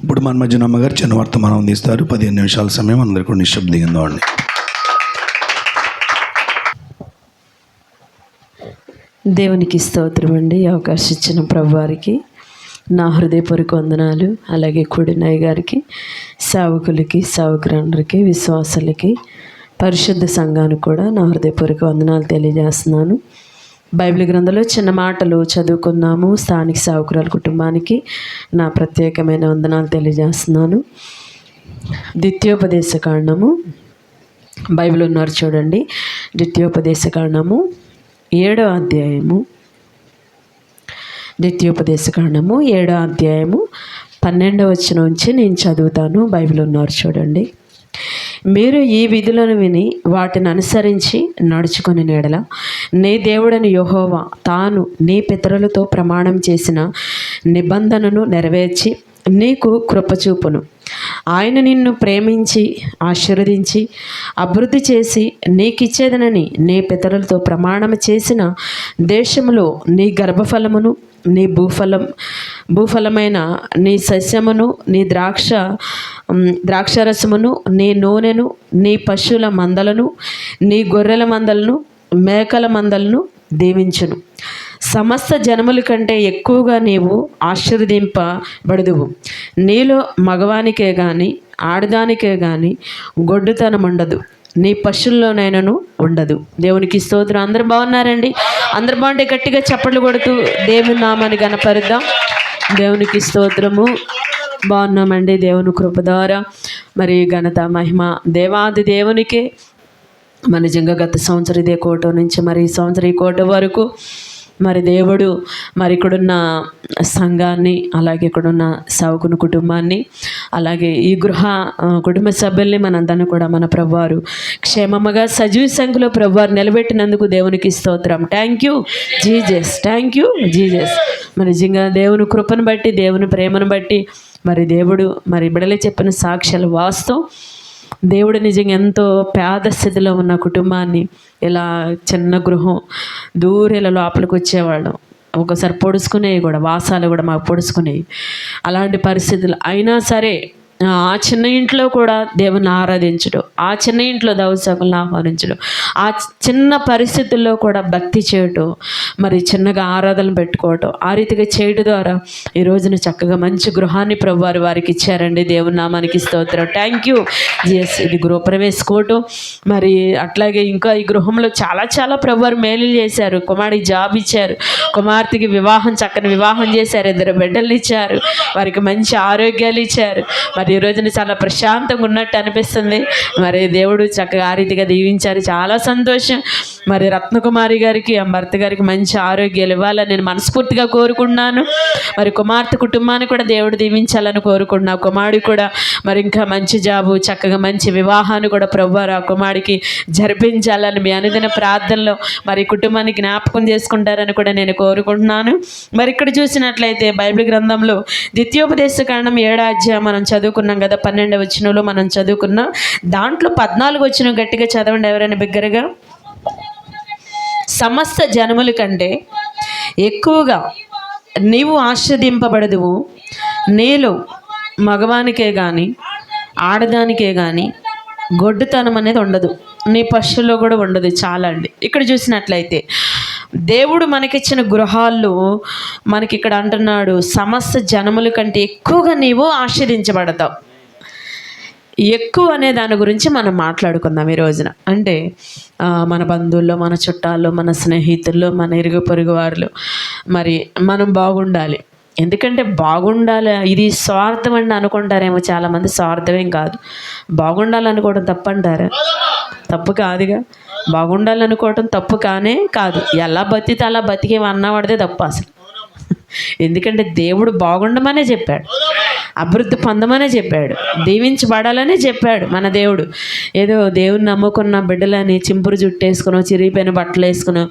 ఇప్పుడు మన మధ్యన అమ్మగారు చిన్న వర్తమానం అందిస్తారు. 15 నిమిషాల సమయం అందరికీ నిశ్శబ్దంగా ఉండండి. దేవునికి స్తోత్రం అండి. అవకాశం ఇచ్చిన ప్రభువారికి నా హృదయపూర్వక వందనాలు. అలాగే కూడినయ్య గారికి, సేవకులకి, సేవకులందరికీ, విశ్వాసులకి, పరిశుద్ధ సంఘానికి కూడా నా హృదయపూర్వక వందనాలు తెలియజేస్తున్నాను. బైబిల్ గ్రంథంలో చిన్న మాటలు చదువుకుందాము. స్థానిక సేవకురాల కుటుంబానికి నా ప్రత్యేకమైన వందనాలు తెలియజేస్తున్నాను. ద్వితీయోపదేశ కాండము, బైబిల్ ఉన్నారు చూడండి. ద్వితీయోపదేశ కాండము 7వ అధ్యాయము, ద్వితీయోపదేశ కాండము 7వ అధ్యాయము 12వ వచనం నుంచి నేను చదువుతాను. బైబిల్ ఉన్నారు చూడండి. మీరు ఈ విధులను విని వాటిని అనుసరించి నడుచుకొని ఎడల నీ దేవుడని యెహోవా తాను నీ పితరులతో ప్రమాణం చేసిన నిబంధనను నెరవేర్చి నీకు కృపచూపును. ఆయన నిన్ను ప్రేమించి ఆశీర్వదించి అభివృద్ధి చేసి నీకిచ్చేదనని నీ పితరులతో ప్రమాణం చేసిన దేశంలో నీ గర్భఫలమును, నీ భూఫలమైన నీ సస్యమును, నీ ద్రాక్షరసమును, నీ నూనెను, నీ పశువుల మందలను, నీ గొర్రెల మందలను, మేకల మందలను దీవించును. సమస్త జనముల కంటే ఎక్కువగా నీవు ఆశీర్వదింపబడుదువు. నీలో మగవానికే గాని ఆడదానికే గాని గొడ్డుతనం ఉండదు, నీ పశువుల్లోనైనాను ఉండదు. దేవునికి స్తోత్రం. అందరు బాగున్నారండి? అందరు బాగుంటే గట్టిగా చప్పట్లు కొడుతూ దేవుని నామాన్ని గణపరుద్దాం. దేవునికి స్తోత్రము. బాగున్నామండి. దేవుని కృప ద్వారా మరి ఘనత మహిమ దేవాది దేవునికే. మన నిజంగా గత సంవత్సరం ఇదే కోట నుంచి మరి ఈ సంవత్సరం ఈ కోట వరకు మరి దేవుడు మరి ఇక్కడున్న సంఘాన్ని, అలాగే ఇక్కడున్న సేవకుని కుటుంబాన్ని, అలాగే ఈ కుటుంబ సభ్యుల్ని మనందరినీ కూడా మన ప్రభువారు క్షేమముగా సజీవ సంఖ్యలో ప్రభువారు నిలబెట్టినందుకు దేవునికి స్తోత్రం. Thank you Jesus, thank you Jesus. మరి నిజంగా దేవుని కృపను బట్టి, దేవుని ప్రేమను బట్టి మరి దేవుడు మరి బిడలే చెప్పిన సాక్ష్యాలు వాస్తవం. దేవుడు నిజంగా ఎంతో పేద స్థితిలో ఉన్న కుటుంబాన్ని ఇలా చిన్న గృహం దూరేలా లోపలికి వచ్చేవాళ్ళం. ఒకసారి పొడుచుకునేవి కూడా, వాసాలు కూడా మాకు పొడుచుకునేవి. అలాంటి పరిస్థితులు అయినా సరే ఆ చిన్న ఇంట్లో కూడా దేవుని ఆరాధించడం, ఆ చిన్న ఇంట్లో దైవసేవకులను ఆహ్వానించడం, ఆ చిన్న పరిస్థితుల్లో కూడా భక్తి చేయటం, మరి చిన్నగా ఆరాధన పెట్టుకోవటం, ఆ రీతిగా చేయడం ద్వారా ఈ రోజున చక్కగా మంచి గృహాన్ని ప్రభువారు వారికి ఇచ్చారండి. దేవుని నామానికి స్తోత్రం. Thank you Jesus. ఇది గృహప్రవేశకోవటం, మరి అట్లాగే ఇంకా ఈ గృహంలో చాలా చాలా ప్రభువారు మేలు చేశారు. కుమారుడికి జాబ్ ఇచ్చారు, కుమార్తెకి చక్కని వివాహం చేశారు, 2 బిడ్డలు ఇచ్చారు, వారికి మంచి ఆరోగ్యాలు ఇచ్చారు. మరి ఈ రోజున చాలా ప్రశాంతంగా ఉన్నట్టు అనిపిస్తుంది. మరి దేవుడు చక్కగా ఆ రీతిగా దీవించారు. చాలా సంతోషం. మరి రత్నకుమారి గారికి, ఆ భర్త గారికి మంచి ఆరోగ్యాలు ఇవ్వాలని నేను మనస్ఫూర్తిగా కోరుకున్నాను. మరి కుమార్తె కుటుంబాన్ని కూడా దేవుడు దీవించాలని కోరుకున్నా. కుమారుడు కూడా మరి ఇంకా మంచి జాబు, చక్కగా మంచి వివాహాన్ని కూడా ప్రభువారు ఆ కుమారుడికి జరిపించాలని మీ అనుదిన ప్రార్థనలో మరి కుటుంబాన్ని జ్ఞాపకం చేసుకుంటారని కూడా నేను కోరుకుంటున్నాను. మరి ఇక్కడ చూసినట్లయితే బైబిల్ గ్రంథంలో ద్వితీయోపదేశ కాండం 7వ అధ్యాయం మనం చదువుకున్నాం కదా. 12వ వచనంలో మనం చదువుకున్నాం. దాంట్లో 14వ వచనం గట్టిగా చదవండి ఎవరైనా బిగ్గరగా. సమస్త జనముల కంటే ఎక్కువగా నీవు ఆశీర్వదింపబడదువు. నీలో మగవానికే కానీ ఆడదానికే కానీ గొడ్డుతనం అనేది ఉండదు, నీ పశువుల్లో కూడా ఉండదు. చాలా అండి. ఇక్కడ చూసినట్లయితే దేవుడు మనకిచ్చిన గృహాల్లో మనకి ఇక్కడ అంటున్నాడు, సమస్త జనముల కంటే ఎక్కువగా నీవు ఆశీర్వదించబడతావు. ఎక్కువ అనే దాని గురించి మనం మాట్లాడుకుందాం ఈ రోజున. అంటే మన బంధువుల్లో, మన చుట్టాల్లో, మన స్నేహితుల్లో, మన ఇరుగు పొరుగు వారిలో మరి మనం బాగుండాలి. ఎందుకంటే బాగుండాలి, ఇది స్వార్థం అని అనుకుంటారేమో చాలామంది. స్వార్థమేం కాదు. బాగుండాలనుకోవడం తప్పంటారా? తప్పు కాదుగా. బాగుండాలనుకోవటం తప్పు కానే కాదు. ఎలా బతికితే అలా బతికేమన్నవాడితే తప్పు అసలు. ఎందుకంటే దేవుడు బాగుండమనే చెప్పాడు, అభివృద్ధి పొందమనే చెప్పాడు, దీవించబడాలనే చెప్పాడు మన దేవుడు. ఏదో దేవుని నమ్ముకున్న బిడ్డలని చింపురు జుట్టేసుకునో, చిరిగిపోయిన బట్టలు వేసుకునో,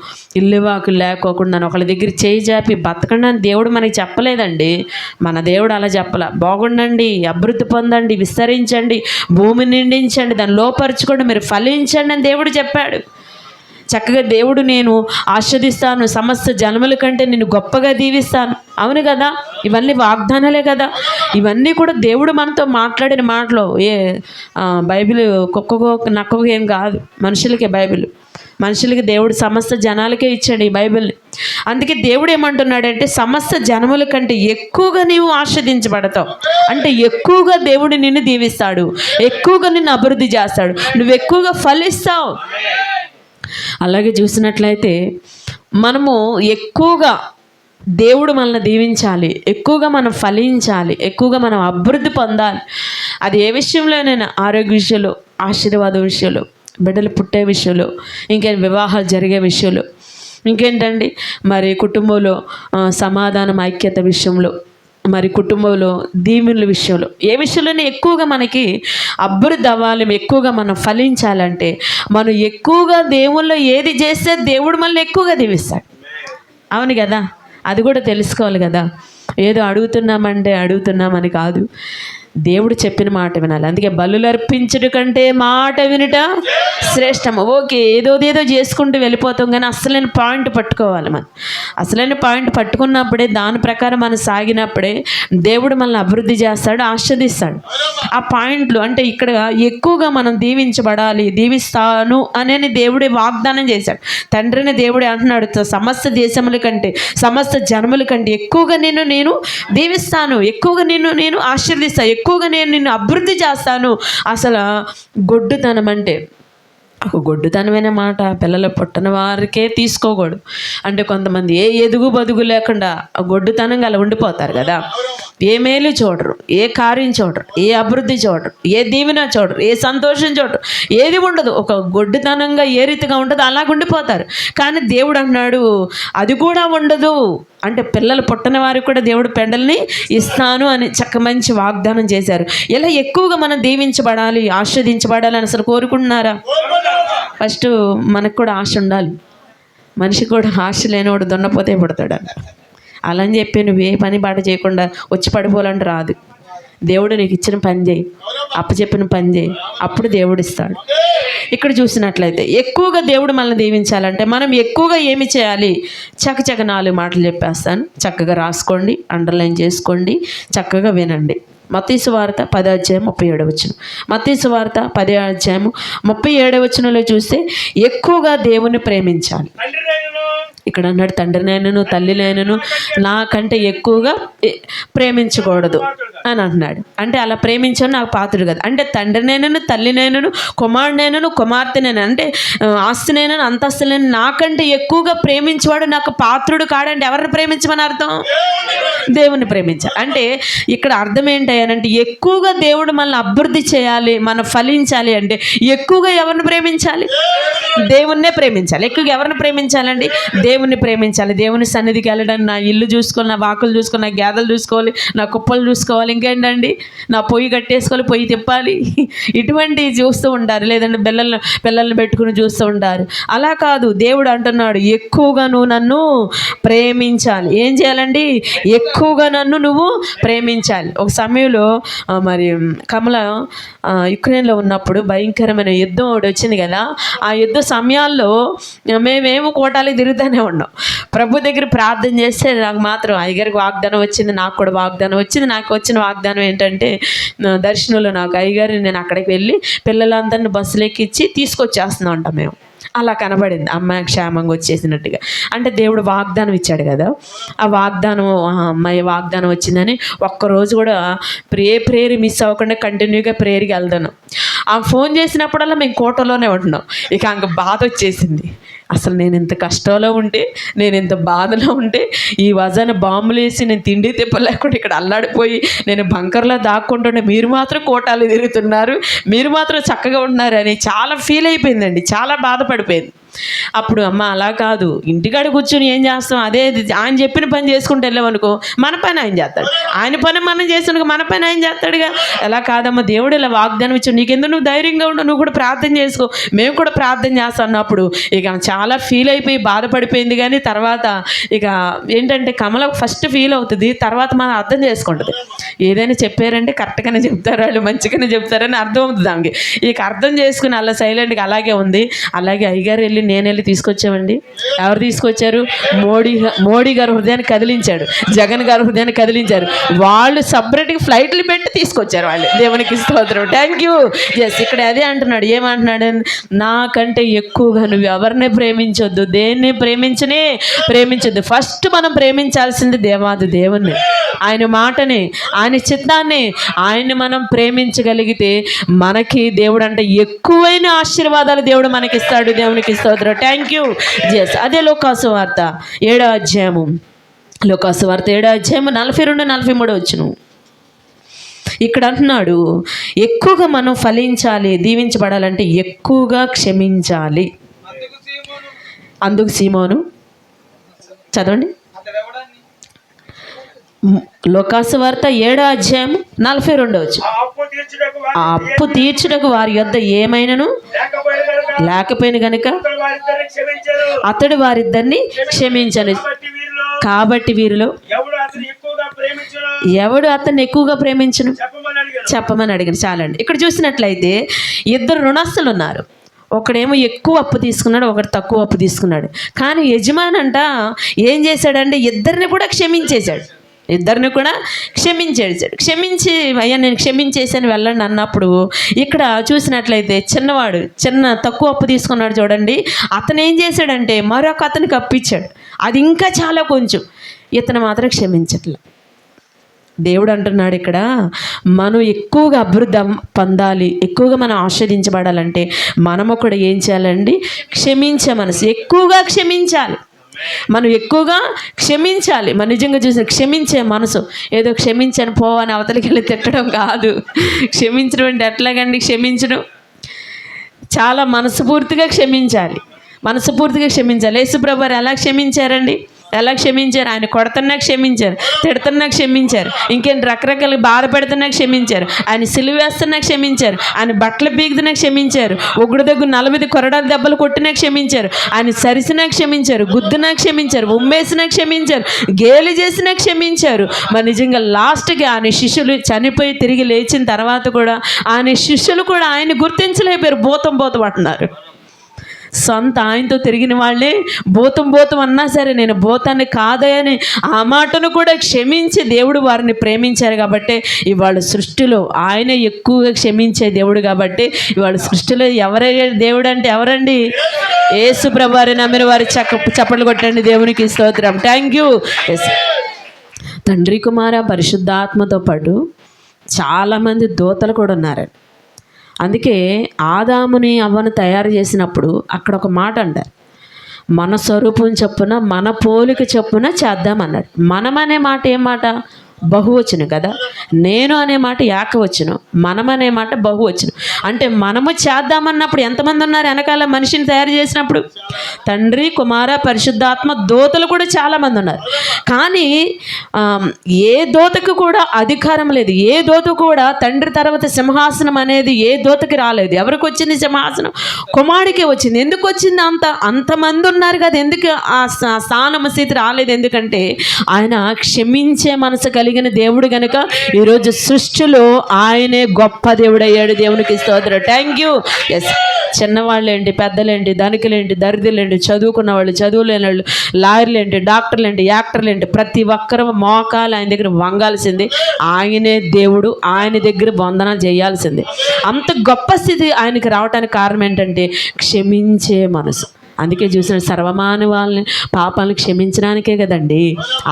ఇల్లువాకులు లేకోకుండా ఒకళ్ళ దగ్గర చేయి జాపి బతకండి అని దేవుడు మనకి చెప్పలేదండి. మన దేవుడు అలా చెప్పలే. బాగుండండి, అభివృద్ధి పొందండి, విస్తరించండి, భూమిని నిండించండి, దాన్ని లోపరుచుకోండి, మీరు ఫలించండి అని దేవుడు చెప్పాడు. చక్కగా దేవుడు నేను ఆస్వాదిస్తాను, సమస్త జనముల కంటే నేను గొప్పగా దీవిస్తాను. అవును కదా, ఇవన్నీ వాగ్దానాలే కదా. ఇవన్నీ కూడా దేవుడు మనతో మాట్లాడిన మాటలు. బైబిల్ కుక్కకో నక్కకో ఏం కాదు, మనుషులకే బైబిల్. మనుషులకి దేవుడు సమస్త జనాలకే ఇచ్చాడు ఈ బైబిల్ని. అందుకే దేవుడు ఏమంటున్నాడంటే సమస్త జనముల కంటే ఎక్కువగా నీవు ఆస్వాదించబడతావు. అంటే ఎక్కువగా దేవుడు నిన్ను దీవిస్తాడు, ఎక్కువగా నిన్ను అభివృద్ధి చేస్తాడు, నువ్వు ఎక్కువగా ఫలిస్తావు. అలాగే చూసినట్లయితే మనము ఎక్కువగా దేవుడు మనల్ని దీవించాలి, ఎక్కువగా మనం ఫలించాలి, ఎక్కువగా మనం అభివృద్ధి పొందాలి. అది ఏ విషయంలోనైనా, ఆరోగ్య విషయంలో, ఆశీర్వాద విషయంలో, బిడ్డలు పుట్టే విషయంలో, ఇంకేం వివాహాలు జరిగే విషయంలో, ఇంకేంటండి మరి కుటుంబంలో సమాధానం ఐక్యత విషయంలో, మరి కుటుంబంలో దీవెనల విషయంలో, ఏ విషయంలోనే ఎక్కువగా మనకి అభివృద్ధి అవ్వాలి, ఎక్కువగా మనం ఫలించాలంటే మనం ఎక్కువగా దేవుల్లో ఏది చేస్తే దేవుడు మనల్ని ఎక్కువగా దీవిస్తాడు. అవును కదా, అది కూడా తెలుసుకోవాలి కదా. ఏదో అడుగుతున్నామని కాదు, దేవుడు చెప్పిన మాట వినాలి. అందుకే బలులు అర్పించుట కంటే మాట వినుట శ్రేష్టము. ఓకే, ఏదో చేసుకుంటూ వెళ్ళిపోతాం, కానీ అసలైన పాయింట్ పట్టుకోవాలి. మనం అసలైన పాయింట్ పట్టుకున్నప్పుడే, దాని ప్రకారం మనం సాగినప్పుడే దేవుడు మనల్ని అభివృద్ధి చేస్తాడు, ఆస్వాదిస్తాడు. ఆ పాయింట్లు అంటే ఇక్కడ ఎక్కువగా మనం దీవించబడాలి, దీవిస్తాను అని దేవుడే వాగ్దానం చేశాడు. తండ్రిని దేవుడే అంటున్నాడు, సమస్త దేశముల కంటే, సమస్త జనముల కంటే ఎక్కువగా నేను దీవిస్తాను, ఎక్కువగా నేను ఆశీర్దిస్తాను, ఎక్కువగా నేను నిన్ను అభివృద్ధి చేస్తాను. అసలు గొడ్డుతనం అంటే ఒక గొడ్డుతనమైన మాట పిల్లలు పుట్టిన వారికే తీసుకోకూడదు. అంటే కొంతమంది ఏ ఎదుగు బదుగు లేకుండా గొడ్డుతనంగా అలా ఉండిపోతారు కదా. ఏ మేలు చూడరు, ఏ కార్యం చూడరు, ఏ అభివృద్ధి చూడరు, ఏ దీవెన చూడరు, ఏ సంతోషం చూడరు, ఏది ఉండదు. ఒక గొడ్డుతనంగా ఏ రీతిగా ఉంటుందో అలాగ ఉండిపోతారు. కానీ దేవుడు అన్నాడు అది కూడా ఉండదు. అంటే పిల్లలు పుట్టిన వారికి కూడా దేవుడు పెండల్ని ఇస్తాను అని మంచి వాగ్దానం చేశారు. ఇలా ఎక్కువగా మనం దీవించబడాలి, ఆస్వాదించబడాలి అని అసలు కోరుకుంటున్నారా? ఫస్ట్ మనకు కూడా ఆశ ఉండాలి. మనిషి కూడా ఆశ లేనివాడు దున్నపోతే పుడతాడు. అలా అని చెప్పి నువ్వు ఏ పని బాట చేయకుండా వచ్చి పడిపోవాలంటే రాదు. దేవుడు నీకు ఇచ్చిన పని చేయి, అప్పచెప్పిన పని చేయి, అప్పుడు దేవుడు ఇస్తాడు. ఇక్కడ చూసినట్లయితే ఎక్కువగా దేవుడు మనల్ని దీవించాలంటే మనం ఎక్కువగా ఏమి చేయాలి? చకచక 4 మాటలు చెప్పేస్తాను, చక్కగా రాసుకోండి, అండర్లైన్ చేసుకోండి, చక్కగా వినండి. మత్తయి సువార్త 10:37. మత్తయి సువార్త 10:37 చూస్తే ఎక్కువగా దేవుని ప్రేమించాలి. ఇక్కడ అన్నాడు తండ్రినైనను తల్లినైనను నాకంటే ఎక్కువగా ప్రేమించకూడదు అని అంటున్నాడు. అంటే అలా ప్రేమించడం నాకు పాత్రుడు కదా. అంటే తండ్రినైనను తల్లినైనను కుమారుడైనను కుమార్తెనైనా, అంటే ఆస్తినైనా అంతస్తునైనా నాకంటే ఎక్కువగా ప్రేమించేవాడు నాకు పాత్రుడు కాడంటే ఎవరిని ప్రేమించమని అర్థం? దేవుని ప్రేమించాలి. అంటే ఇక్కడ అర్థం ఏంటంటే ఎక్కువగా దేవుడు మనల్ని అభివృద్ధి చేయాలి, మనం ఫలించాలి అంటే ఎక్కువగా ఎవరిని ప్రేమించాలి? దేవుణ్ణే ప్రేమించాలి. ఎక్కువగా ఎవరిని ప్రేమించాలండి? దేవుణ్ణి ప్రేమించాలి. దేవుని సన్నిధికి వెళ్ళడం, నా ఇల్లు చూసుకోవాలి, నా వాకులు చూసుకోవాలి, నా గేదెలు చూసుకోవాలి, నా కుప్పలు చూసుకోవాలి, ఇంకేంటండి నా పొయ్యి కట్టేసుకోవాలి, పొయ్యి తిప్పాలి, ఇటువంటివి చూస్తూ ఉంటారు. లేదంటే పిల్లల్ని పెట్టుకుని చూస్తూ ఉంటారు. అలా కాదు, దేవుడు అంటున్నాడు ఎక్కువగా నువ్వు నన్ను ప్రేమించాలి. ఏం చేయాలండి? ఎక్కువగా నన్ను నువ్వు ప్రేమించాలి. ఒక సమయంలో మరి కమల యుక్రెయిన్లో ఉన్నప్పుడు భయంకరమైన యుద్ధం ఒకటి వచ్చింది కదా. ఆ యుద్ధ సమయాల్లో మేమేమో కోటాలకు తిరుగుతూనే ఉన్నాం. ప్రభు దగ్గర ప్రార్థన చేస్తే నాకు మాత్రం అయ్యగారికి వాగ్దానం వచ్చింది, నాకు కూడా వాగ్దానం వచ్చింది. నాకు వచ్చిన వాగ్దానం ఏంటంటే దర్శనంలో నాకు అయ్యగారు నేను అక్కడికి వెళ్ళి పిల్లలందరినీ బస్సులు ఎక్కించి తీసుకొచ్చేస్తున్నాం అంట మేము. అలా కనబడింది, అమ్మాయి క్షేమంగా వచ్చేసినట్టుగా. అంటే దేవుడు వాగ్దానం ఇచ్చాడు కదా. ఆ వాగ్దానం అమ్మాయి వాగ్దానం వచ్చిందని ఒక్కరోజు కూడా ప్రేయర్ మిస్ అవ్వకుండా కంటిన్యూగా ప్రేయర్కి వెళ్తాను. ఆ ఫోన్ చేసినప్పుడల్లా మేము కోటలోనే ఉంటున్నాం. ఇక అంక బాధ వచ్చేసింది. అసలు నేను ఇంత కష్టంలో ఉంటే, నేను ఇంత బాధలో ఉంటే, ఈ వజన బాంబులు వేసి నేను తిండి తిప్పలేకుండా ఇక్కడ అల్లాడిపోయి నేను బంకర్లో దాక్కుంటుంటే మీరు మాత్రం కోటాలు తిరుగుతున్నారు, మీరు మాత్రం చక్కగా ఉన్నారు అని చాలా ఫీల్ అయిపోయిందండి, చాలా బాధపడిపోయింది. అప్పుడు అమ్మ అలా కాదు, ఇంటికాడ కూర్చొని ఏం చేస్తాం, అదే ఆయన చెప్పిన పని చేసుకుంటూ వెళ్ళామనుకో మన పని ఆయన చేస్తాడు, ఆయన పని మనం చేస్తున్నాక మన పని ఆయన చేస్తాడుగా. ఎలా కాదమ్మా, దేవుడు ఇలా వాగ్దానం ఇచ్చాడు, నీకెందుకు నువ్వు ధైర్యంగా ఉండవు, నువ్వు కూడా ప్రార్థన చేసుకో, మేము కూడా ప్రార్థన చేస్తాం అన్నప్పుడు ఇక చాలా ఫీల్ అయిపోయి బాధపడిపోయింది. కానీ తర్వాత ఇక ఏంటంటే కమల ఫస్ట్ ఫీల్ అవుతుంది, తర్వాత మనం అర్థం చేసుకుంటుంది. ఏదైనా చెప్పారంటే కరెక్ట్గానే చెప్తారు, వాళ్ళు మంచిగానే చెప్తారని అర్థం అవుతుంది ఆమెకి. ఇక అర్థం చేసుకుని అలా సైలెంట్గా అలాగే ఉంది. అలాగే అయ్యగారు వెళ్ళిన నేను వెళ్ళి తీసుకొచ్చామండి. ఎవరు తీసుకొచ్చారు? మోడీ గారు హృదయాన్ని కదిలించాడు, జగన్ గారు హృదయాన్ని కదిలించారు. వాళ్ళు సపరేట్గా ఫ్లైట్లు పెట్టి తీసుకొచ్చారు వాళ్ళు. దేవునికి స్తోత్రం. Thank you. ఎస్, ఇక్కడ అదే అంటున్నాడు. ఏమంటున్నాడు? నాకంటే ఎక్కువగా నువ్వు ఎవరిని ప్రేమించొద్దు, దేన్ని ప్రేమించొద్దు. ఫస్ట్ మనం ప్రేమించాల్సింది దేవాది దేవుణ్ణి, ఆయన మాటని, ఆయన చిత్తాన్ని. ఆయన్ని మనం ప్రేమించగలిగితే మనకి దేవుడు అంటే ఎక్కువైన ఆశీర్వాదాలు దేవుడు మనకి ఇస్తాడు. దేవునికి స్తోత్రం. Thank you. ఎస్, అదే లోకాసు వార్త 7వ అధ్యాయము. లోకాసు వార్త 7వ అధ్యాయము 42-43 వచ్చును. ఇక్కడ అంటున్నాడు, ఎక్కువగా మనం ఫలించాలి, దీవించబడాలంటే ఎక్కువగా క్షమించాలి. అందుకు సీమోను, చదవండి. లోకాసు వార్త 7వ అధ్యాయం 42 వచ్చు. ఆ అప్పు తీర్చుటకు వారి యొద్ద ఏమైనను లేకపోయిన గనుక అతడు వారిద్దరిని క్షమించను. కాబట్టి వీరిలో ఎవడు అతన్ని ఎక్కువగా ప్రేమించును చెప్పమని అడిగాను. చాలండి. ఇక్కడ చూసినట్లయితే ఇద్దరు రుణస్తులు ఉన్నారు. ఒకడేమో ఎక్కువ అప్పు తీసుకున్నాడు, ఒకడు తక్కువ అప్పు తీసుకున్నాడు. కానీ యజమాని అంట ఏం చేశాడంటే ఇద్దరిని కూడా క్షమించేశాడు. క్షమించి అయ్యా నేను క్షమించేసాను వెళ్ళండి అన్నప్పుడు ఇక్కడ చూసినట్లయితే చిన్న తక్కువ అప్పు తీసుకున్నాడు చూడండి, అతను ఏం చేశాడంటే మరొక అతనికి అప్పిచ్చాడు. అది ఇంకా చాలా కొంచెం, ఇతను మాత్రం క్షమించట్లే. దేవుడు అంటున్నాడు ఇక్కడ, మనం ఎక్కువగా అభివృద్ధి పొందాలి, ఎక్కువగా మనం ఆస్వాదించబడాలంటే మనము కూడా ఏం చేయాలండి? క్షమించే మనసు, ఎక్కువగా క్షమించాలి. మనం ఎక్కువగా క్షమించాలి. మనం నిజంగా చూసిన క్షమించే మనసు, ఏదో క్షమించని పోవని అవతలికి వెళ్ళి తిట్టడం కాదు. క్షమించడం అంటే ఎట్లాగండి? క్షమించడం చాలా మనస్ఫూర్తిగా క్షమించాలి. యేసుప్రభువారు ఎలా క్షమించారండి? ఆయన కొడుతున్నా క్షమించారు, తిడుతున్నా క్షమించారు, ఇంకేంటి రకరకాల బాధ పెడుతున్నా క్షమించారు, ఆయన సిలువేస్తున్నా క్షమించారు, ఆయన బట్టలు పీకుతున్నా క్షమించారు, ఒగుడు దగ్గర 40 కొరడాల దెబ్బలు కొట్టినా క్షమించారు, ఆయన సరిసినా క్షమించారు, గుద్దునా క్షమించారు, ఉమ్మేసినా క్షమించారు, గేలి చేసినా క్షమించారు. మరి నిజంగా లాస్ట్కి ఆయన శిష్యులు చనిపోయి తిరిగి లేచిన తర్వాత కూడా ఆయన శిష్యులు కూడా ఆయన గుర్తించలేకపోయారు, భూతం అంటున్నారు. సొంత ఆయనతో తిరిగిన వాళ్ళే భూతం అన్నా సరే నేను భూతాన్ని కాదని ఆ మాటను కూడా క్షమించి దేవుడు వారిని ప్రేమించారు. కాబట్టి ఇవాళ సృష్టిలో ఆయన ఎక్కువగా క్షమించే దేవుడు. కాబట్టి ఇవాళ సృష్టిలో దేవుడు అంటే ఎవరండి? యేసు ప్రభువారిని నమ్మిన వారి చప్పట్లు కొట్టండి. దేవునికి స్తోత్రం. Thank you. ఎస్, తండ్రి కుమార పరిశుద్ధాత్మతో పాటు చాలామంది దూతలు కూడా ఉన్నారు. అందుకే ఆదాముని అవ్వను తయారు చేసినప్పుడు అక్కడ ఒక మాట అంటారు, మన స్వరూపం చొప్పున మన పోలిక చొప్పున చేద్దామన్నాడు. మనం అనే మాట ఏం మాట? బహువచనం కదా. నేను అనే మాట ఏకవచనం, మనం అనే మాట బహువచనం. అంటే మనము చేద్దామన్నప్పుడు ఎంతమంది ఉన్నారు వెనకాల? మనిషిని తయారు చేసినప్పుడు తండ్రి కుమార పరిశుద్ధాత్మ దూతలు కూడా చాలామంది ఉన్నారు. కానీ ఏ దూతకు కూడా అధికారం లేదు. ఏ దూత కూడా తండ్రి తర్వాత సింహాసనం అనేది ఏ దూతకి రాలేదు. ఎవరికి వచ్చింది సింహాసనం? కుమారుడికే వచ్చింది. ఎందుకు వచ్చింది? అంతమంది ఉన్నారు కదా, ఎందుకు ఆ స్థానం స్థితి రాలేదు? ఎందుకంటే ఆయన క్షమించే మనసు కలిగిన దేవుడు గనుక ఈరోజు సృష్టిలో ఆయనే గొప్ప దేవుడు అయ్యాడు. దేవునికి స్తోత్రం. Thank you. ఎస్, చిన్నవాళ్ళేంటి, పెద్దలేంటి, ధనికులేంటి, దరిద్రులేంటి, చదువుకున్న వాళ్ళు, చదువులేని వాళ్ళు, లాయర్లేంటి, డాక్టర్లేంటి, యాక్టర్లేంటి, ప్రతి ఒక్కరు మోకాలు ఆయన దగ్గర వంగాల్సింది. ఆయనే దేవుడు, ఆయన దగ్గర వందనాలు చేయాల్సింది. అంత గొప్ప స్థితి ఆయనకి రావడానికి కారణం ఏంటంటే క్షమించే మనసు. అందుకే చూసిన సర్వమానవాళ్ళని పాపాలను క్షమించడానికే కదండి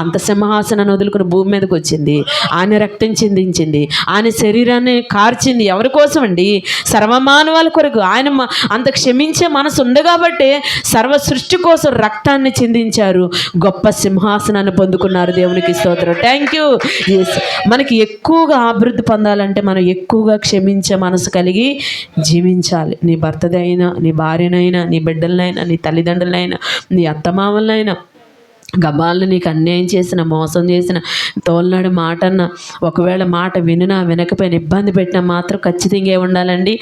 అంత సింహాసనాన్ని వదులుకుని భూమి మీదకి వచ్చింది. ఆయన రక్తం చిందించింది, ఆయన శరీరాన్ని కార్చింది. ఎవరి కోసం అండి? సర్వమానవాళ్ళ కొరకు. ఆయన అంత క్షమించే మనసు ఉంది కాబట్టి సర్వ సృష్టి కోసం రక్తాన్ని చిందించారు, గొప్ప సింహాసనాన్ని పొందుకున్నారు. దేవునికి స్తోత్రం. Thank you. ఎస్, మనకి ఎక్కువగా అభివృద్ధి పొందాలంటే మనం ఎక్కువగా క్షమించే మనసు కలిగి జీవించాలి. నీ భర్తదైనా, నీ భార్యనైనా, నీ బిడ్డలనైనా, నీ తల్లిదండ్రులైనా, నీ అత్తమామలైనా, గబాలను నీకు అన్యాయం చేసిన, మోసం చేసిన, తోలనాడు మాట అన్న, ఒకవేళ మాట వినకపోయినా ఇబ్బంది పెట్టినా మాత్రం ఖచ్చితంగా ఉండాలండి?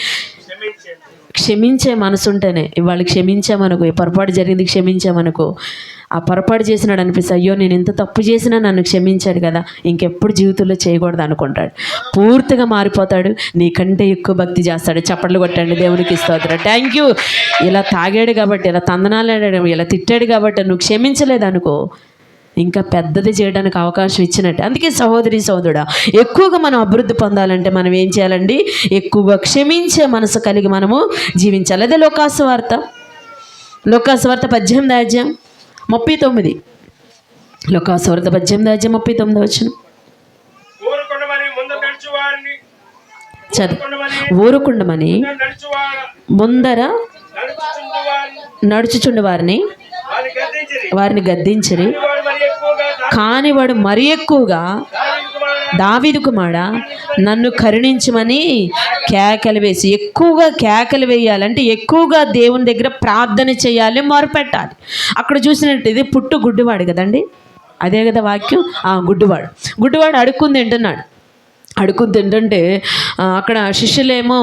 క్షమించే మనసు ఉంటేనే. ఇవాళ క్షమించామనుకో, పొరపాటు జరిగింది క్షమించామనుకో, ఆ పొరపాటు చేసినాడు అనిపిస్తే అయ్యో నేను ఇంత తప్పు చేసినా నన్ను క్షమించాడు కదా, ఇంకెప్పుడు జీవితంలో చేయకూడదు అనుకుంటాడు. పూర్తిగా మారిపోతాడు, నీకంటే ఎక్కువ భక్తి చేస్తాడు. చప్పట్లు కొట్టండి, దేవునికి స్తోత్రం. Thank you. ఇలా తాగాడు కాబట్టి, ఇలా తందనాలాడాడు, ఇలా తిట్టాడు కాబట్టి నువ్వు క్షమించలేదు అనుకో, ఇంకా పెద్దది చేయడానికి అవకాశం ఇచ్చినట్టు. అందుకే సహోదరి సహోదరుడా, ఎక్కువగా మనం అభివృద్ధి పొందాలంటే మనం ఏం చేయాలండి? ఎక్కువగా క్షమించే మనసు కలిగి మనము జీవించాలి. అదే లోకాసువార్త 18:39. లోకాసువార్త 18:39 ఊరుకుండమని ముందర నడుచుచుండు వారిని గద్దించిరి. కాని వాడు మరి ఎక్కువగా దావీదు కుమారుడా నన్ను కరుణించమని కేకలు వేసి, ఎక్కువగా కేకలు వేయాలంటే ఎక్కువగా దేవుని దగ్గర ప్రార్థన చేయాలి, మొరపెట్టాలి. అక్కడ చూసినట్టు ఇది పుట్టు గుడ్డివాడు కదండి, అదే కదా వాక్యం. గుడ్డివాడు అడుక్కుని తింటుంటే అక్కడ శిష్యులేమో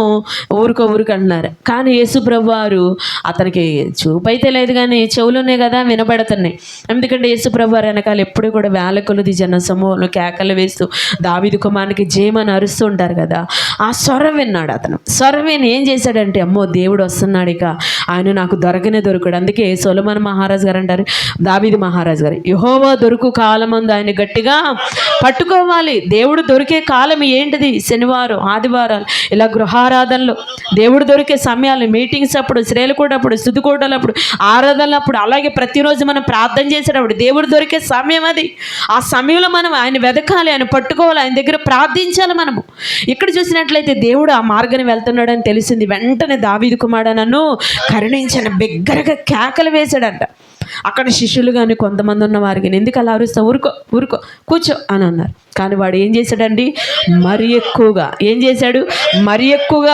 ఊరుకో అంటున్నారు. కానీ యేసుప్రభు వారు, అతనికి చూపు అయితే లేదు కానీ చెవులు ఉన్నాయి కదా, వినబడుతున్నాయి. ఎందుకంటే యేసుప్రభు వారు వెనకాల ఎప్పుడు కూడా వేల కొలది జన సమూహంలో కేకలు వేస్తూ దావీదు కుమారునికి జయమని అరుస్తూ ఉంటారు కదా. ఆ స్వరం విన్నాడు. అతను స్వరం విని ఏం చేశాడంటే, అమ్మో దేవుడు వస్తున్నాడు, ఇక ఆయన నాకు దొరకడు. అందుకే సొలొమోను మహారాజు గారు అంటారు, దావీదు మహారాజు గారు, యెహోవా దొరుకు కాలమందు ఆయన గట్టిగా పట్టుకోవాలి. దేవుడు దొరికే కాలం ఏంటిది? శనివారం, ఆదివారాలు, ఇలా గృహారాధనలు, దేవుడు దొరికే సమయాలు, మీటింగ్స్ అప్పుడు, శ్రేలు కూడప్పుడు, స్తుతి కూటలప్పుడు, ఆరాధనలప్పుడు, అలాగే ప్రతిరోజు మనం ప్రార్థన చేసేటప్పుడు దేవుడు దొరికే సమయం అది. ఆ సమయంలో మనం ఆయన వెతకాలి, ఆయన పట్టుకోవాలి, ఆయన దగ్గర ప్రార్థించాలి మనము. ఇక్కడ చూసినట్లయితే దేవుడు ఆ మార్గాన్ని వెళ్తున్నాడని తెలిసింది. వెంటనే దావీదు కుమారుడా నన్ను కరుణించని బిగ్గరగా కేకలు వేశాడంట. అక్కడ శిష్యులు కానీ కొంతమంది ఉన్న వారికి, ఎందుకు అలా అరుస్తా, ఊరుకో కూర్చో అని అన్నారు. కానీ వాడు ఏం చేశాడండి? మరి ఎక్కువగా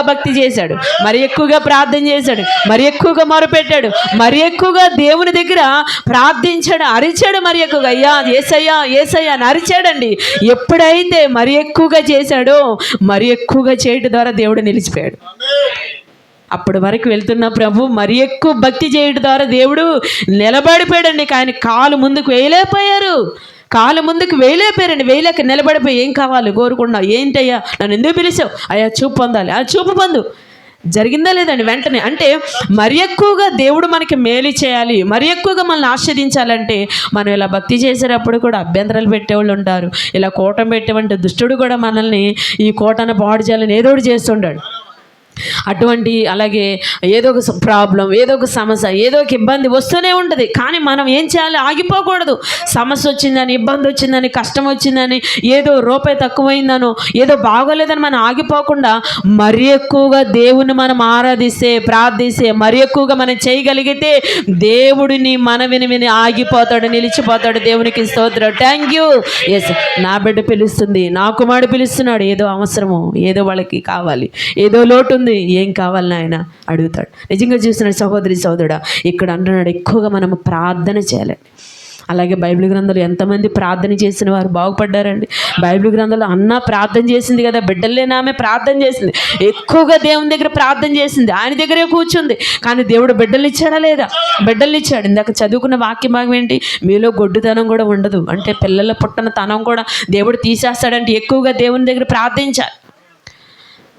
భక్తి చేశాడు, మరి ఎక్కువగా ప్రార్థన చేశాడు, మరి ఎక్కువగా మొరపెట్టాడు, మరి ఎక్కువగా దేవుని దగ్గర ప్రార్థించాడు, అరిచాడు. మరి ఎక్కువగా అయ్యా యేసయ్యా అని అరిచాడండి. ఎప్పుడైతే మరి ఎక్కువగా చేశాడో, మరి ఎక్కువగా చేయడం ద్వారా దేవుడు నిలిచిపోయాడు. అప్పటి వరకు వెళ్తున్న ప్రభు మరి ఎక్కువ భక్తి చేయడం ద్వారా దేవుడు నిలబడిపోయాడండి. కానీ కాలు ముందుకు వేయలేపారండి. వేయలేక నిలబడిపోయి, ఏం కావాలి కోరుకున్నా, ఏంటయ్యా నన్ను ఎందుకు పిలిచావు? అయ్యా చూపు పొందాలి, ఆ చూపు పొందు. జరిగిందా లేదండి? వెంటనే అంటే మరి ఎక్కువగా దేవుడు మనకి మేలు చేయాలి, మరి ఎక్కువగా మనల్ని ఆస్వాదించాలంటే మనం ఇలా భక్తి చేసేటప్పుడు కూడా అభ్యంతరాలు పెట్టేవాళ్ళు ఉంటారు. ఇలా కోటం పెట్టేవంటే దుష్టుడు కూడా మనల్ని ఈ కోటను పాడు చేయాలని ఏదో ఒకటి చేస్తుంటాడు. అటువంటి అలాగే ఏదో ఒక ప్రాబ్లం, ఏదో ఒక సమస్య, ఏదో ఒక ఇబ్బంది వస్తూనే ఉంటుంది. కానీ మనం ఏం చేయాలి? ఆగిపోకూడదు. సమస్య వచ్చిందని, ఇబ్బంది వచ్చిందని, కష్టం వచ్చిందని, ఏదో రూపాయి తక్కువైందనో, ఏదో బాగోలేదని మనం ఆగిపోకుండా మరి ఎక్కువగా దేవుని మనం ఆరాధిస్తే, ప్రార్థిస్తే, మరి ఎక్కువగా మనం చేయగలిగితే దేవుడిని విని ఆగిపోతాడు, నిలిచిపోతాడు. దేవునికి స్తోత్రం. Thank you. ఎస్, నా బిడ్డ పిలుస్తుంది, నా కుమారుడు పిలుస్తున్నాడు, ఏదో అవసరము, ఏదో వాళ్ళకి కావాలి, ఏదో లోటు, ఏం కావాలని ఆయన అడుగుతాడు. నిజంగా చూసిన సహోదరి సహోదరుడా, ఇక్కడ అంటున్నాడు ఎక్కువగా మనము ప్రార్థన చేయాలండి. అలాగే బైబిల్ గ్రంథంలో ఎంతమంది ప్రార్థన చేసిన వారు బాగుపడ్డారండి. బైబిల్ గ్రంథంలో అన్న ప్రార్థన చేసింది కదా, బిడ్డలు లేని ఆమె ప్రార్థన చేసింది, ఎక్కువగా దేవుని దగ్గర ప్రార్థన చేసింది, ఆయన దగ్గరే కూర్చుంది. కానీ దేవుడు బిడ్డలు ఇచ్చాడా లేదా? బిడ్డలు ఇచ్చాడు. ఇందాక చదువుకున్న వాక్య భాగం ఏంటి? మీలో గొడ్డుతనం కూడా ఉండదు అంటే, పిల్లల పుట్టిన తనం కూడా దేవుడు తీసేస్తాడంటే ఎక్కువగా దేవుని దగ్గర ప్రార్థించాలి.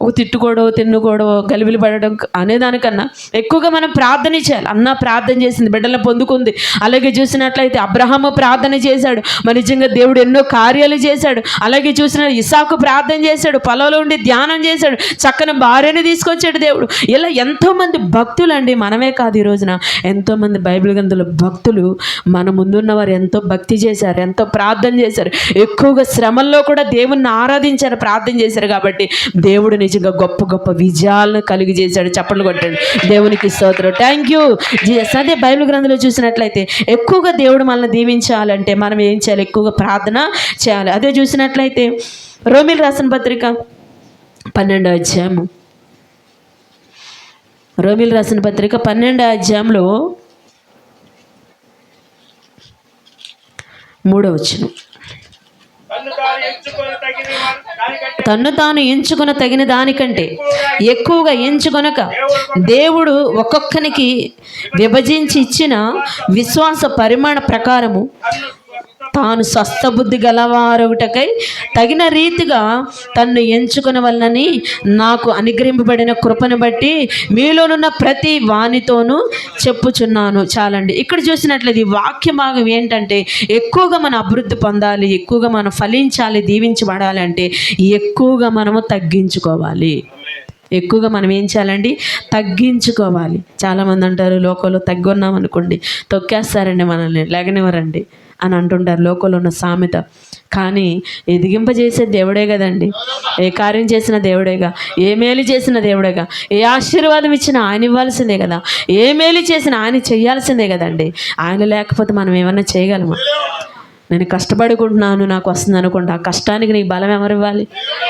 ఓ తిట్టుకోవడో, తిన్నుకోవడో, గలిబిలి పడడం అనేదానికన్నా ఎక్కువగా మనం ప్రార్థన చేయాలి. అన్న ప్రార్థన చేసింది, బిడ్డలను పొందుకుంది. అలాగే చూసినట్లయితే అబ్రహాము ప్రార్థన చేశాడు, మరి నిజంగా దేవుడు ఎన్నో కార్యాలు చేశాడు. అలాగే చూసిన ఇస్సాకు ప్రార్థన చేశాడు, పొలంలో ఉండి ధ్యానం చేశాడు, చక్కని భార్యని తీసుకొచ్చాడు దేవుడు. ఇలా ఎంతోమంది భక్తులు అండి, మనమే కాదు, ఈ రోజున ఎంతోమంది బైబిల్ గ్రంథంలో భక్తులు మన ముందున్నవారు ఎంతో భక్తి చేశారు, ఎంతో ప్రార్థన చేశారు, ఎక్కువగా శ్రమల్లో కూడా దేవుణ్ణి ఆరాధించారు, ప్రార్థన చేశారు. కాబట్టి దేవుడు నిజంగా గొప్ప గొప్ప విజయాలను కలిగి చేశాడు. చప్పట్లు కొట్టండి, దేవునికి స్తోత్రం. Thank you Jesus. అదే బైబిల్ గ్రంథంలో చూసినట్లయితే ఎక్కువగా దేవుడు మనల్ని దీవించాలంటే మనం ఏం చేయాలి? ఎక్కువగా ప్రార్థన చేయాలి. అదే చూసినట్లయితే రోమీయులకు రాసిన పత్రిక 12వ అధ్యాయము, రోమీయులకు రాసిన పత్రిక 12వ అధ్యాయంలో 3వ వచనం, తన్ను తాను ఎంచుకొన తగిన దానికంటే ఎక్కువగా ఎంచుకొనక దేవుడు ఒక్కొక్కనికి విభజించి ఇచ్చిన విశ్వాస పరిమాణ ప్రకారము తాను స్వస్థబుద్ధి గలవారొకటకై తగిన రీతిగా తన్ను ఎంచుకున్న వలనని నాకు అనుగ్రహింపబడిన కృపను బట్టి మీలోనున్న ప్రతి వానితోనూ చెప్పుచున్నాను. చాలండి. ఇక్కడ చూసినట్లయితే ఈ వాక్య భాగం ఏంటంటే, ఎక్కువగా మనం అభివృద్ధి పొందాలి, ఎక్కువగా మనం ఫలించాలి, దీవించబడాలి అంటే ఎక్కువగా మనము తగ్గించుకోవాలి. ఎక్కువగా మనం ఏం చేయాలండి? తగ్గించుకోవాలి. చాలామంది అంటారు, లోకంలో తగ్గున్నాం అనుకోండి తొక్కేస్తారండి, మనల్ని లేగనివ్వరండి అని అంటుంటారు లోకంలో ఉన్న సామెత. కానీ ఎదిగింపజేసే దేవుడే కదండి. ఏ కార్యం చేసిన దేవుడేగా, ఏ మేలు చేసిన దేవుడేగా, ఏ ఆశీర్వాదం ఇచ్చినా ఆయన ఇవ్వాల్సిందే కదా, ఏ మేలు చేసినా ఆయన చేయాల్సిందే కదండి. ఆయన లేకపోతే మనం ఏమన్నా చేయగలమా? నేను కష్టపడుకుంటున్నాను, నాకు వస్తుంది అనుకోండి, ఆ కష్టానికి నీకు బలం ఎవరు ఇవ్వాలి?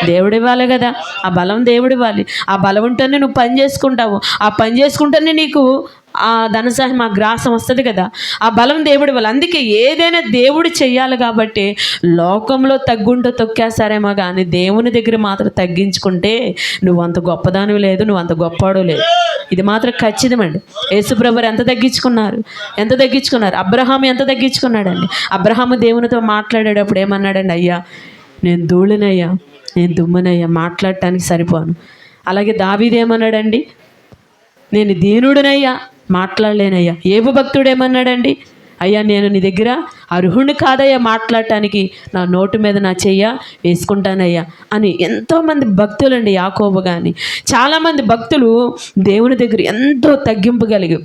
దేవుడు ఇవ్వాలి కదా. ఆ బలం దేవుడు ఇవ్వాలి. ఆ బలం ఉంటేనే నువ్వు పని చేసుకుంటావు, ఆ పని చేసుకుంటేనే నీకు ఆ ధనసహాయం, ఆ గ్రాసం వస్తుంది కదా. ఆ బలం దేవుడి వల్ల. అందుకే ఏదైనా దేవుడు చెయ్యాలి కాబట్టి లోకంలో తగ్గుంటూ తొక్కేస్తారేమో కానీ దేవుని దగ్గర మాత్రం తగ్గించుకుంటే నువ్వు అంత గొప్పదానివి లేదు, నువ్వు అంత గొప్పవాడు లేదు. ఇది మాత్రం ఖచ్చితమండి. యేసుప్రభువు ఎంత తగ్గించుకున్నారు? అబ్రహాము ఎంత తగ్గించుకున్నాడండి? అబ్రహాము దేవునితో మాట్లాడేటప్పుడు ఏమన్నాడండి? అయ్యా నేను ధూళినయ్యా, నేను దుమ్మనయ్యా, మాట్లాడటానికి సరిపోను. అలాగే దావీదు ఏమన్నాడండి? నేను దీనుడినయ్యా, మాట్లాడలేనయ్యా. ఏబు భక్తుడు ఏమన్నాడండి? అయ్యా నేను నీ దగ్గర అర్హుణ్ణి కాదయ్యా మాట్లాడటానికి, నా నోటు మీద నా చెయ్య వేసుకుంటానయ్యా అని ఎంతోమంది భక్తులండి. యాకోబు కానీ చాలామంది భక్తులు దేవుని దగ్గర ఎంతో తగ్గింపు కలిగి,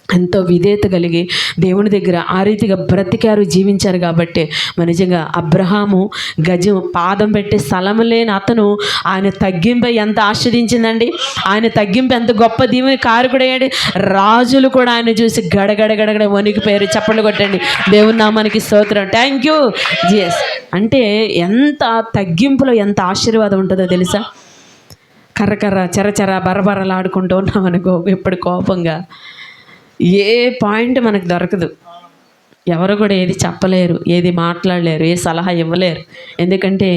ఎంతో విధేయత కలిగి దేవుని దగ్గర ఆ రీతిగా బ్రతికారు, జీవించారు. కాబట్టి నిజంగా అబ్రహాము గజం పాదం పెట్టే స్థలం లేని అతను ఆయన తగ్గింపు ఎంత ఆస్వాదించిందండి. ఆయన తగ్గింపు ఎంత గొప్ప దీవెని కారకుడయ్యాడు. రాజులు కూడా ఆయన చూసి గడగడ వణికిపోయారు. చప్పట్లు కొట్టండి. దేవుని నామానికి స్తోత్రం. Thank you Jesus. అంటే ఎంత తగ్గింపులో ఎంత ఆశీర్వాదం ఉంటుందో తెలుసా? కర్ర చెరచెర బరబరలాడుకుంటూ ఉన్నాం అనుకో, ఎప్పుడు కోపంగా ఏ పాయింట్ మనకు దొరకదు. ఎవరు కూడా ఏది చెప్పలేరు, ఏది మాట్లాడలేరు, ఏ సలహా ఇవ్వలేరు. ఎందుకంటే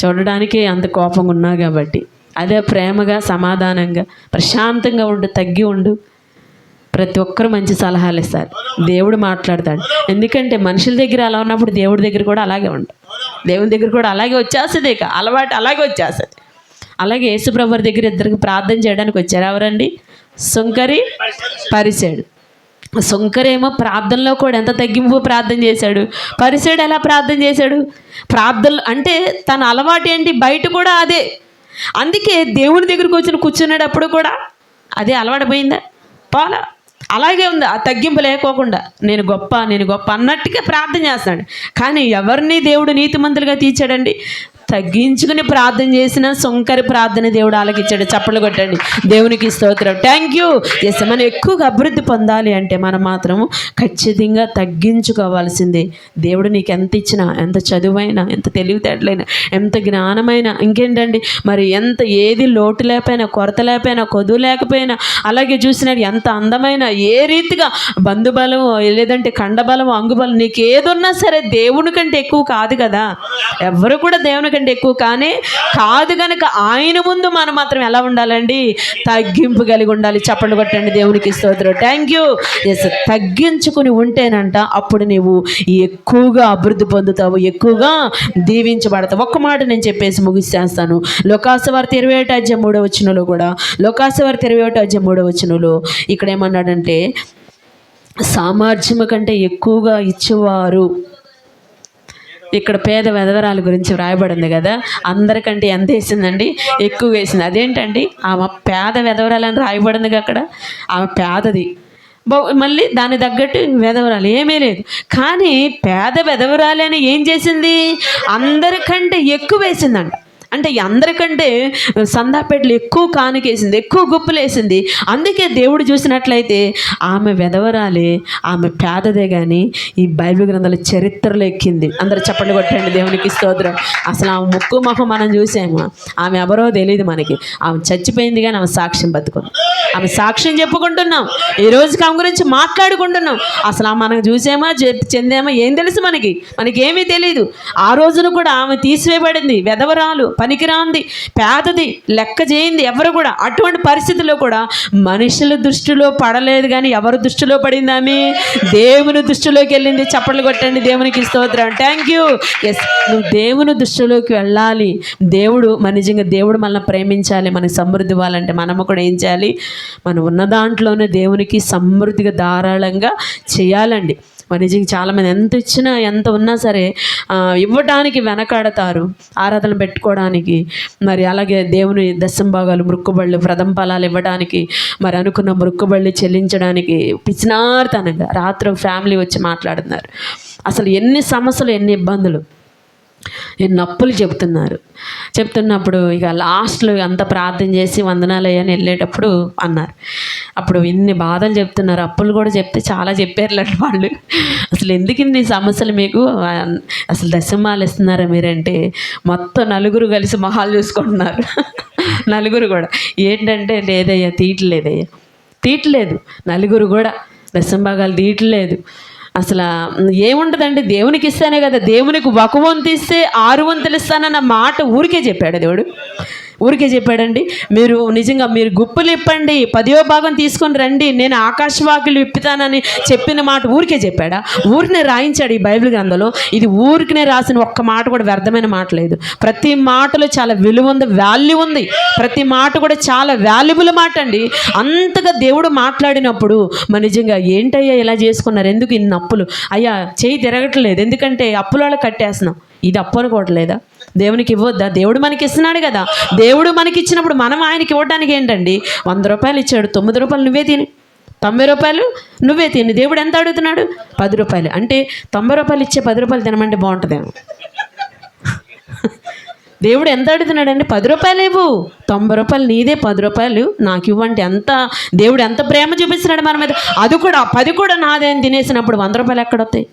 చూడడానికే అంత కోపంగా ఉన్నా కాబట్టి. అదే ప్రేమగా, సమాధానంగా, ప్రశాంతంగా ఉండు, తగ్గి ఉండు, ప్రతి ఒక్కరు మంచి సలహాలు ఇస్తారు. దేవుడు మాట్లాడతాడు. ఎందుకంటే మనుషుల దగ్గర అలా ఉన్నప్పుడు దేవుడి దగ్గర కూడా అలాగే ఉంటుంది. దేవుని దగ్గర కూడా అలాగే వచ్చేస్తుంది. ఇక అలవాటు అలాగే వచ్చేస్తుంది. అలాగే యేసుప్రభువు దగ్గర ఇద్దరికి ప్రార్థన చేయడానికి వచ్చారు. ఎవరండి? సుంకరి, పరిసేయుడు. సుంకరేమో ప్రార్థనలో కూడా ఎంత తగ్గింపు ప్రార్థన చేశాడు. పరిసేయుడు ఎలా ప్రార్థన చేశాడు? ప్రార్థనలు అంటే తన అలవాటు ఏంటి? బయట కూడా అదే. అందుకే దేవుని దగ్గరికి కూర్చునేటప్పుడు కూడా అదే అలవాటు పోయిందా? పోలా. అలాగే ఉంది. ఆ తగ్గింపు లేకోకుండా నేను గొప్ప అన్నట్టుగా ప్రార్థన చేస్తాడు. కానీ ఎవరిని దేవుడు నీతిమంతులుగా తీర్చాడండి? తగ్గించుకుని ప్రార్థన చేసిన సుంకరి ప్రార్థన దేవుడు ఆలకించాడు. చప్పట్లు కొట్టండి. దేవునికి స్తోత్రం. Thank you. ఎస్, మనం ఎక్కువగా అభివృద్ధి పొందాలి అంటే మనం మాత్రము ఖచ్చితంగా తగ్గించుకోవాల్సిందే. దేవుడు నీకు ఎంత ఇచ్చినా, ఎంత చదువైనా, ఎంత తెలివితేటలైనా, ఎంత జ్ఞానమైనా, ఇంకేంటండి మరి ఎంత ఏది లోటు లేకపోయినా, కొరత లేకపోయినా, కొదువు లేకపోయినా, అలాగే చూసినట్టు ఎంత అందమైన ఏ రీతిగా బంధుబలం లేదంటే కండబలం, అంగుబలం నీకు ఏదున్నా సరే దేవుని కంటే ఎక్కువ కాదు కదా. ఎవరు కూడా దేవుని కంటే ఎక్కువ కాదు కనుక ఆయన ముందు మనం మాత్రం ఎలా ఉండాలండి? తగ్గింపు కలిగి ఉండాలి. చప్పట్లు కొట్టండి. దేవునికి స్తోత్రం. Thank you. ఎస్, తగ్గించుకుని ఉంటేనంట అప్పుడు నీవు ఎక్కువగా అభివృద్ధి పొందుతావు, ఎక్కువగా దీవించబడతావు. ఒక్క మాట నేను చెప్పేసి ముగిస్తాను. లోకాసువార్త 21:3 కూడా, లోకాసువార్త 21:3 ఇక్కడ ఏమన్నాడంటే, సామర్థ్యము కంటే ఎక్కువగా ఇచ్చేవారు. ఇక్కడ పేద వెధవరాల గురించి వ్రాయబడింది కదా. అందరికంటే ఎంత వేసిందండి? ఎక్కువ వేసింది. అదేంటండి? ఆమె పేద వెధవరాలని రాయబడింది అక్కడ. ఆమె పేదది, మళ్ళీ దాని తగ్గట్టు వెధవరాలు ఏమీ లేదు. కానీ పేద వెధవరాలని ఏం చేసింది? అందరికంటే ఎక్కువ వేసిందంట. అంటే అందరికంటే సందాపేటలు ఎక్కువ కానుకేసింది, ఎక్కువ గుప్పులు వేసింది. అందుకే దేవుడు చూసినట్లయితే ఆమె వెధవరాలే, ఆమె పేదదే కానీ ఈ బైబిల్ గ్రంథాల చరిత్రలో ఎక్కింది. అందరూ చప్పట్లు కొట్టండి. దేవునికి స్తోత్రం. అసలు ఆమె ముక్కు మొహం మనం చూసాము. ఆమె ఎవరో తెలియదు మనకి. ఆమె చచ్చిపోయింది కానీ ఆమె సాక్ష్యం బతుకుంది. ఆమె సాక్ష్యం చెప్పుకుంటున్నాం. ఈ రోజుకి ఆమె గురించి మాట్లాడుకుంటున్నాం. అసలు మనం చూసామా, చెందామా, ఏం తెలుసు మనకి? మనకేమీ తెలియదు. ఆ రోజున కూడా ఆమె తీసివేయబడింది. వెధవరాలు, పనికిరాంది, పేదది, లెక్క చేయింది ఎవరు కూడా. అటువంటి పరిస్థితుల్లో కూడా మనుషుల దృష్టిలో పడలేదు, కానీ ఎవరు దృష్టిలో పడింది? ఆమె దేవుని దృష్టిలోకి వెళ్ళింది. చప్పట్లు కొట్టండి, దేవునికి స్తోత్రం. Thank you. ఎస్, నువ్వు దేవుని దృష్టిలోకి వెళ్ళాలి. నిజంగా దేవుడు మనల్ని ప్రేమించాలి, మనకి సమృద్ధి ఇవ్వాలంటే మనము కూడా ఏం చేయాలి? మనం ఉన్న దాంట్లోనే దేవునికి సమృద్ధిగా ధారాళంగా చేయాలండి. మరి నిజంగా చాలామంది ఎంత ఇచ్చినా ఎంత ఉన్నా సరే ఇవ్వడానికి వెనకాడతారు, ఆరాధన పెట్టుకోవడానికి. మరి అలాగే దేవుని దశంభాగాలు, మృక్కుబళ్ళు, ప్రథమ ఫలాలు ఇవ్వడానికి, మరి అనుకున్న మృక్కుబళ్ళు చెల్లించడానికి పిచ్చినార్తనంగా రాత్రి ఫ్యామిలీ వచ్చి మాట్లాడుతున్నారు. అసలు ఎన్ని సమస్యలు, ఎన్ని ఇబ్బందులు, ఎన్ని అప్పులు చెప్తున్నప్పుడు ఇక లాస్ట్లో అంత ప్రార్థన చేసి వందనాలయ్యని వెళ్ళేటప్పుడు అన్నారు. అప్పుడు ఇన్ని బాధలు చెప్తున్నారు, అప్పులు కూడా చెప్తే చాలా చెప్పారులేండి వాళ్ళు. అసలు ఎందుకు ఇన్ని సమస్యలు మీకు, అసలు దశమాలు ఇస్తున్నారా మీరంటే మొత్తం నలుగురు కలిసి మొహాలు చూసుకుంటున్నారు. నలుగురు కూడా ఏంటంటే లేదయ్యా, తీయట్లేదు. నలుగురు కూడా దశంభాగాలు తీయట్లేదు. అసలు ఏముంటుందండి, దేవునికి ఇస్తేనే కదా. దేవునికి 1 వంతు ఇస్తే 6 వంతులు ఇస్తానన్న మాట ఊరికే చెప్పాడు దేవుడు. ఊరికే చెప్పాడండి. మీరు గుప్పులు ఇప్పండి, 10వ భాగం తీసుకొని రండి, నేను ఆకాశవాకులు విప్పుతానని చెప్పిన మాట ఊరికే చెప్పాడా? ఊరినే రాయించాడు ఈ బైబిల్ గ్రంథంలో. ఇది ఊరికనే రాసిన ఒక్క మాట కూడా వ్యర్థమైన మాట లేదు. ప్రతి మాటలో చాలా విలువ ఉంది, వాల్యూ ఉంది. ప్రతి మాట కూడా చాలా వాల్యుబుల్ మాట అండి. అంతగా దేవుడు మాట్లాడినప్పుడు నిజంగా ఏంటయ్యా ఇలా చేసుకున్నారు, ఎందుకు ఇన్ని అప్పులు? అయ్యా చేయి తిరగట్లేదు, ఎందుకంటే అప్పుల వాళ్ళకి కట్టేస్తున్నాం. ఇది అప్పు అనుకోవట్లేదా? దేవునికి ఇవ్వద్దా? దేవుడు మనకి ఇస్తున్నాడు కదా. దేవుడు మనకి ఇచ్చినప్పుడు మనం ఆయనకి ఇవ్వడానికి ఏంటండి? 100 రూపాయలు ఇచ్చాడు, 9 రూపాయలు నువ్వే తిని, 90 రూపాయలు నువ్వే తిని. దేవుడు ఎంత అడుగుతున్నాడు? 10 రూపాయలు. అంటే 90 రూపాయలు ఇచ్చే 10 రూపాయలు తినమంటే బాగుంటుందేమో. దేవుడు ఎంత అడుగుతున్నాడండి? 10 రూపాయలు ఇవ్వు, 90 రూపాయలు నీదే, 10 రూపాయలు నాకు ఇవ్వంటే ఎంత దేవుడు ఎంత ప్రేమ చూపిస్తున్నాడు మన మీద. అది కూడా 10 కూడా నాదే అని తినేసినప్పుడు 100 రూపాయలు ఎక్కడొస్తాయి?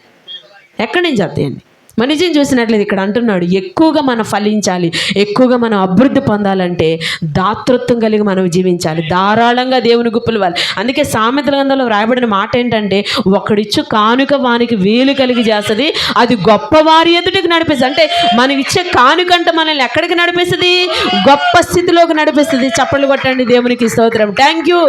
ఎక్కడి నుంచి వస్తాయండి? మనిషిని చూసినట్లేదు ఇక్కడ అంటున్నాడు, ఎక్కువగా మనం ఫలించాలి, ఎక్కువగా మనం అభివృద్ధి పొందాలంటే దాతృత్వం కలిగి మనం జీవించాలి, ధారాళంగా దేవుని గుప్పులు ఇవ్వాలి. అందుకే సామెతల గ్రంథంలో రాయబడిన మాట ఏంటంటే, ఒకడిచ్చు కానుక వానికి వీలు కలిగి చేస్తుంది, అది గొప్పవారి ఎదుటికి నడిపిస్తుంది. అంటే మనం ఇచ్చే కానుకంటే మనల్ని ఎక్కడికి నడిపిస్తుంది? గొప్ప స్థితిలోకి నడిపిస్తుంది. చప్పట్లు కొట్టండి, దేవునికి స్తోత్రం. Thank you.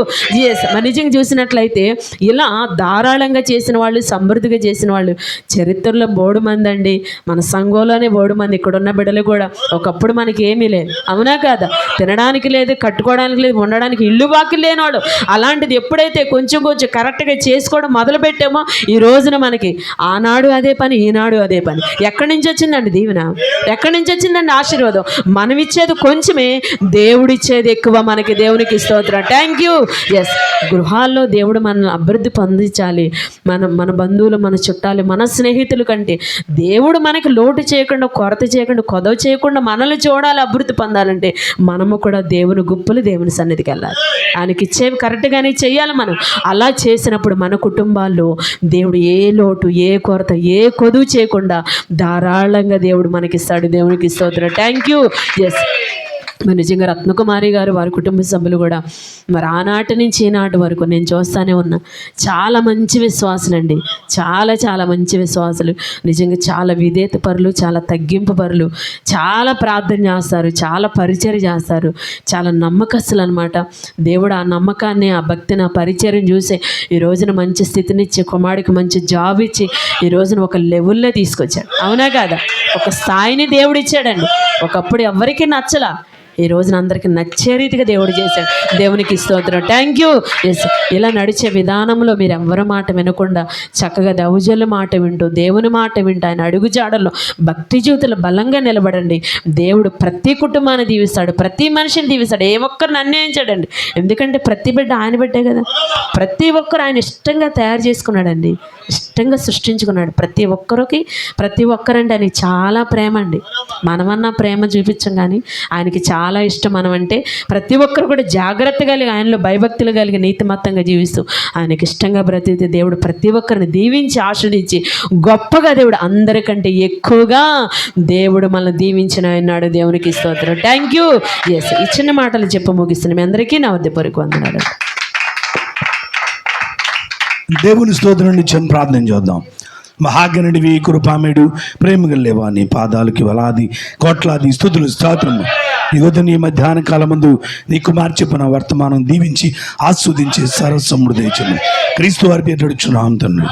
ఎస్, నిజంగా చూసినట్లయితే ఇలా ధారాళంగా చేసిన వాళ్ళు, సమృద్ధిగా చేసిన వాళ్ళు చరిత్రలో 3 మంది అండి. మన సంఘంలోనే 3 మంది. ఇక్కడున్న బిడ్డలు కూడా ఒకప్పుడు మనకి ఏమీ లేదు, అవునా కాదా? తినడానికి లేదు, కట్టుకోవడానికి లేదు, ఉండడానికి ఇల్లు వాకిలు లేనివాడు. అలాంటిది ఎప్పుడైతే కొంచెం కరెక్ట్గా చేసుకోవడం మొదలు పెట్టామో ఈ రోజున మనకి ఆనాడు అదే పని, ఈనాడు అదే పని. ఎక్కడి నుంచి వచ్చిందండి దీవెన? ఎక్కడి నుంచి వచ్చిందండి ఆశీర్వాదం? మనం ఇచ్చేది కొంచెమే, దేవుడిచ్చేది ఎక్కువ మనకి. దేవునికి స్తోత్రం. Thank you. ఎస్, గృహాల్లో దేవుడు మనల్ని అభివృద్ధి పొందించాలి. మన బంధువులు, మన చుట్టాలు, మన స్నేహితుల కంటే దేవుడు మనకి లోటు చేయకుండా, కొరత చేయకుండా, కొదవ చేయకుండా మనల్ని చూడాలి. అభివృద్ధి పొందాలంటే మనము కూడా దేవుని గుప్పులు, దేవుని సన్నిధికి వెళ్ళాలి. ఆయనకి ఇచ్చేవి కరెక్ట్గానే చెయ్యాలి మనం. అలా చేసినప్పుడు మన కుటుంబాల్లో దేవుడు ఏ లోటు, ఏ కొరత, ఏ కొదువు చేయకుండా ధారాళంగా దేవుడు మనకిస్తాడు. దేవునికి స్తోత్రం. Thank you. ఎస్, నిజంగా రత్నకుమారి గారు, వారి కుటుంబ సభ్యులు కూడా మరి ఆనాటి నుంచి ఈనాటి వరకు నేను చూస్తూనే ఉన్నా. చాలా మంచి విశ్వాసులండి, చాలా మంచి విశ్వాసులు. నిజంగా చాలా విధేయత పరులు, చాలా తగ్గింపు పరులు, చాలా ప్రార్థన చేస్తారు, చాలా పరిచర్య చేస్తారు, చాలా నమ్మకస్తులు అనమాట. దేవుడు ఆ నమ్మకాన్ని, ఆ భక్తిని, ఆ పరిచర్యం చూసే ఈ రోజున మంచి స్థితినిచ్చి, కుమారుడికి మంచి జాబ్ ఇచ్చి ఈ రోజున ఒక లెవెల్లో తీసుకొచ్చాడు, అవునా కాదా? ఒక స్థాయిని దేవుడు ఇచ్చాడండి. ఒకప్పుడు ఎవరికి నచ్చలా, ఈ రోజున అందరికీ నచ్చే రీతిగా దేవుడు చేశాడు. దేవునికి స్తోత్రం. Thank you. ఎస్, ఇలా నడిచే విధానంలో మీరు ఎవరి మాట వినకుండా చక్కగా దౌర్జన్య మాట వింటూ, దేవుని మాట వింటూ, ఆయన అడుగుజాడల్లో భక్తి జీవితంలో బలంగా నిలబడండి. దేవుడు ప్రతి కుటుంబాన్ని దీవిస్తాడు, ప్రతి మనిషిని దీవిస్తాడు. ఏ ఒక్కరిని అన్యాయించాడండి. ఎందుకంటే ప్రతి బిడ్డ ఆయన బిడ్డే కదా. ప్రతి ఒక్కరు ఆయన ఇష్టంగా తయారు చేసుకున్నాడండి, ఇష్టంగా సృష్టించుకున్నాడు. ప్రతి ఒక్కరంటే ఆయనకి చాలా ప్రేమ అండి. మనమన్నా ప్రేమ చూపించం, కానీ ఆయనకి చాలా ఇష్టం. మనం అంటే ప్రతి ఒక్కరు కూడా జాగ్రత్త కలిగి, ఆయనలో భయభక్తులు కలిగి, నీతిమత్తంగా జీవిస్తూ ఆయనకి ఇష్టంగా బ్రతికితే దేవుడు ప్రతి ఒక్కరిని దీవించి, ఆశీర్వదించి, గొప్పగా దేవుడు అందరికంటే ఎక్కువగా దేవుడు మనల్ని దీవించిన అన్నాడు. దేవునికి స్తోత్రం. Thank you. ఎస్, ఈ చిన్న మాటలు చెప్పి ముగిస్తున్నాం. మీ అందరికీ నా హృదయపూర్వక వందనాలు. దేవుని స్తోత్రం నుండి చిన్న ప్రార్థన చేద్దాం. మహాగణుడివి, కృపామేడు, ప్రేమగల్లేవా, నీ పాదాలకి వలాది కోట్లాది స్తుతులు స్తోత్రము. ఈ ఉదయం ఈ మధ్యాహ్న కాలమందు నీ కుమార్ చెప్పిన వర్తమానం దీవించి ఆస్వాదించి సరసమృదయించను. క్రీస్తు వారి పేరు నడుచున్నాం తండ్రి.